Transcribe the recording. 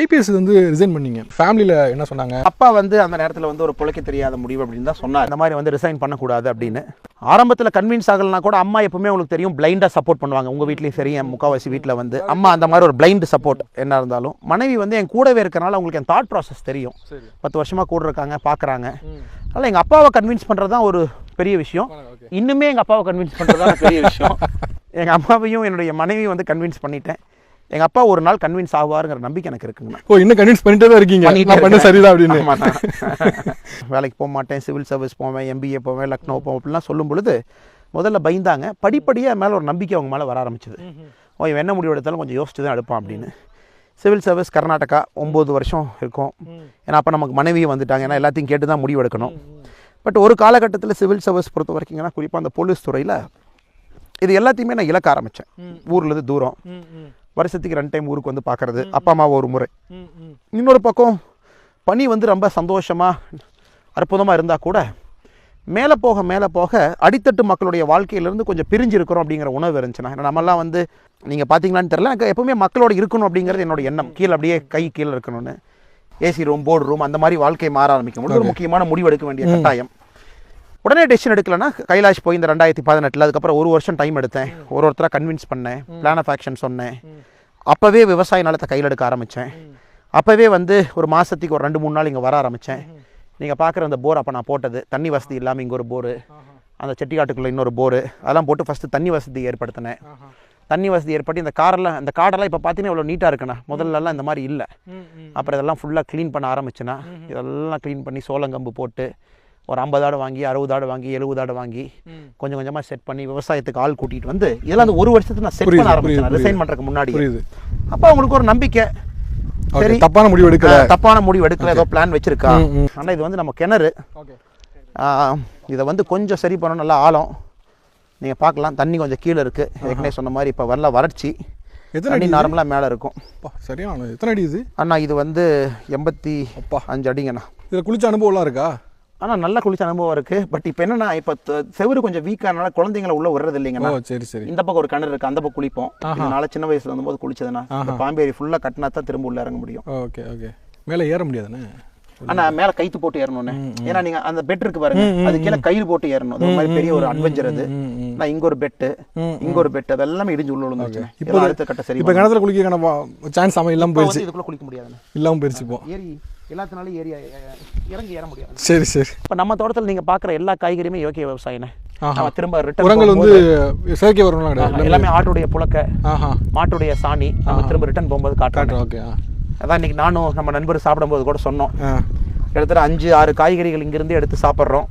IPS வந்து resign பண்ணீங்க, ஃபேமிலியில் என்ன சொன்னாங்க? அப்பா வந்து அந்த நேரத்தில் வந்து ஒரு பிழைக்க தெரியாத முடிவு அப்படின்னு தான் சொன்னார். இந்த மாதிரி வந்து ரிசைன் பண்ணக்கூடாது அப்படின்னு. ஆரம்பத்தில் கன்வின்ஸ் ஆகலைன்னா கூட அம்மா எப்பவுமே உங்களுக்கு தெரியும் பிளைண்டாக சப்போர்ட் பண்ணுவாங்க. உங்கள் வீட்லேயும் சரி, என் முக்கால்வாசி வீட்டில் வந்து அம்மா அந்த மாதிரி ஒரு பிளைண்ட் சப்போர்ட் என்ன இருந்தாலும். மனைவி வந்து என் கூடவே இருக்கிறனால அவங்களுக்கு என் தாட் ப்ராசஸ் தெரியும். 10 வருஷமாக கூட இருக்காங்க, பார்க்குறாங்க. அதனால் எங்கள் அப்பாவை கன்வின்ஸ் பண்ணுறது தான் ஒரு பெரிய விஷயம். இன்னுமே எங்கள் அப்பாவை கன்வின்ஸ் பண்ணுறது தான் பெரிய விஷயம். எங்கள் அம்மாவையும் என்னுடைய மனைவியும் வந்து கன்வின்ஸ் பண்ணிட்டேன். எங்கள் அப்பா ஒரு நாள் கன்வின்ஸ் ஆவாருங்கிற நம்பிக்கை எனக்கு இருக்குங்க. ஓ, இன்னும் கன்வின்ஸ் பண்ணிட்டே தான் இருக்கீங்க, பண்ண சரிதான் அப்படின்னு. வேலைக்கு போக மாட்டேன், சிவில் சர்வீஸ் போவேன், எம்பிஏ போவேன், லக்னோ போவேன் அப்படிலாம் சொல்லும் பொழுது முதல்ல பயந்தாங்க. படிப்படியாக மேலே ஒரு நம்பிக்கை அவங்க மேலே வர ஆரம்பிச்சது. ஓ, இவன் என்ன முடிவு எடுத்தாலும் கொஞ்சம் யோசிச்சு தான் எடுப்பான் அப்படின்னு. சிவில் சர்வீஸ் கர்நாடகா 9 வருஷம் இருக்கும். ஏன்னா அப்போ நமக்கு மனைவியை வந்துட்டாங்க, ஏன்னா எல்லாத்தையும் கேட்டு தான் முடிவு எடுக்கணும். பட் ஒரு காலகட்டத்தில் சிவில் சர்வீஸ் பொறுத்த வரைக்குங்கன்னா குறிப்பாக அந்த போலீஸ் துறையில் இது எல்லாத்தையுமே நான் இழக்க ஆரம்பித்தேன். ஊர்லேருந்து தூரம், வருஷத்துக்கு 2 டைம் ஊருக்கு வந்து பார்க்குறது, அப்பா அம்மாவை ஒரு முறை. இன்னொரு பக்கம் பணி வந்து ரொம்ப சந்தோஷமாக அற்புதமாக இருந்தால் கூட மேலே போக அடித்தட்டு மக்களுடைய வாழ்க்கையிலேருந்து கொஞ்சம் பிரிஞ்சு இருக்கிறோம் அப்படிங்கிற உணவு இருந்துச்சுன்னா. ஏன்னா நம்மலாம் வந்து நீங்கள் பார்த்தீங்களான்னு தெரியல, எனக்கு எப்பவுமே மக்களோட இருக்கணும் அப்படிங்கிறது என்னோட எண்ணம். கீழே அப்படியே கை கீழே இருக்கணும்னு. ஏசி ரூம், போர்டு ரூம், அந்த மாதிரி வாழ்க்கை மாற ஆரம்பிக்கும். ஒரு முக்கியமான முடிவு எடுக்க வேண்டிய கட்டாயம். உடனே டெசிஷன் எடுக்கலன்னா கைலாஷ் போய் இந்த 2018 அதுக்கப்புறம் 1 வருஷம் டைம் எடுத்தேன். ஒருத்தராக கன்வின்ஸ் பண்ணேன், பிளான் ஆஃப் ஆக்ஷன் சொன்னேன். அப்போவே விவசாய நிலத்தை கையில் எடுக்க ஆரம்பித்தேன். அப்போவே வந்து ஒரு மாதத்துக்கு ஒரு 2-3 நாள் இங்கே வர ஆரம்பித்தேன். நீங்கள் பார்க்குற அந்த போர் அப்போ நான் போட்டது தண்ணி வசதி இல்லாமல் இங்கே ஒரு போரு, அந்த செட்டிக்காட்டுக்குள்ளே இன்னொரு போரு, அதெல்லாம் போட்டு ஃபஸ்ட்டு தண்ணி வசதி ஏற்படுத்தினேன். தண்ணி வசதி ஏற்பட்டு இந்த காடெல்லாம் இப்போ பார்த்தீங்கன்னா இவ்வளோ நீட்டாக இருக்குண்ணா. முதல்லலாம் இந்த மாதிரி இல்லை. அப்புறம் இதெல்லாம் ஃபுல்லாக க்ளீன் பண்ண ஆரம்பிச்சுன்னா இதெல்லாம் க்ளீன் பண்ணி சோளங்கம்பு போட்டு ஒரு 50 ஆடு வாங்கி, 60 ஆடு வாங்கி, 70 ஆடு வாங்கி கொஞ்சம் கொஞ்சமாக செட் பண்ணி விவசாயத்துக்கு ஆள் கூட்டிகிட்டு வந்து இதெல்லாம் அந்த 1 வருஷத்துக்கு நான் செட் பண்ண ஆரம்பிச்சேன், ரிசைன் பண்ணுறதுக்கு முன்னாடி. அப்போ அவங்களுக்கு ஒரு நம்பிக்கை, சரி தப்பான முடிவு எடுக்கல, ஏதோ பிளான் வச்சிருக்கா. ஆனால் இது வந்து நம்ம கிணறு, இதை வந்து கொஞ்சம் சரி பண்ணணும். நல்லா ஆழம், நீங்கள் பார்க்கலாம். தண்ணி கொஞ்சம் கீழே இருக்குது. ஏற்கனவே சொன்ன மாதிரி இப்போ வரல வறட்சி, தண்ணி நார்மலாக மேலே இருக்கும். சரியான எத்தனை அடி இது அண்ணா? இது வந்து 85 அடிங்கண்ணா. இதில் குளிச்ச அனுபவம்லாம் இருக்கா? ஆனால் நல்லா குளிச்ச அனுபவம் இருக்குது. பட் இப்போ என்னன்னா, இப்போ செவரு கொஞ்சம் வீக்கானால குழந்தைங்களை உள்ள விடுறது இல்லைங்கண்ணா. சரி. இந்த பக்கம் ஒரு கிணறு இருக்குது, அந்த பக்கம் குளிப்போம். அதனால சின்ன வயசுல வந்தபோது குளிச்சதுன்னா பாம்பேரி ஃபுல்லாக கட்டினா தான் திரும்ப உள்ள இறங்க முடியும். ஓகே. மேலே ஏற முடியாதுண்ணே? ஆனால் மேலே கைத்து போட்டு ஏறணும்னு. ஏன்னா நீங்கள் அந்த பெட் இருக்கு பாருங்க, அது கீழே கயிறு போட்டு ஏறணும். அது மாதிரி பெரிய ஒரு அட்வென்ச்சர் அது. நான் இங்கே ஒரு பெட்டு, இங்கே ஒரு பெட்டு, அது எல்லாமே இடிஞ்சு உள்ள விழுந்துச்சு. இப்போ அடுத்த கட்ட சரி. இப்போ கிணத்துல குளிக்க சான்ஸ் இல்லாமல் போயிடுச்சு. இதுக்குள்ள குளிக்க முடியாது, இல்லாமல் போயிடுச்சு. இப்போ ஏறி எல்லாத்தினாலும் இறங்கி ஏற முடியாது. சரி. இப்போ நம்ம தோட்டத்தில் நீங்கள் பார்க்குற எல்லா காய்கறியுமே இயற்கை விவசாயினே. திரும்ப உரங்கள் வந்து செயற்கை வரணும், எல்லாமே ஆட்டுடைய புழக்க, மாட்டுடைய சாணி. நம்ம திரும்ப ரிட்டர்ன் போகும்போது காட்டுறோம். அதான் இன்னைக்கு நானும் நம்ம நண்பர் சாப்பிடும்போது கூட சொன்னோம், கிட்டத்தட்ட 5-6 காய்கறிகள் இங்கிருந்து எடுத்து சாப்பிட்றோம்.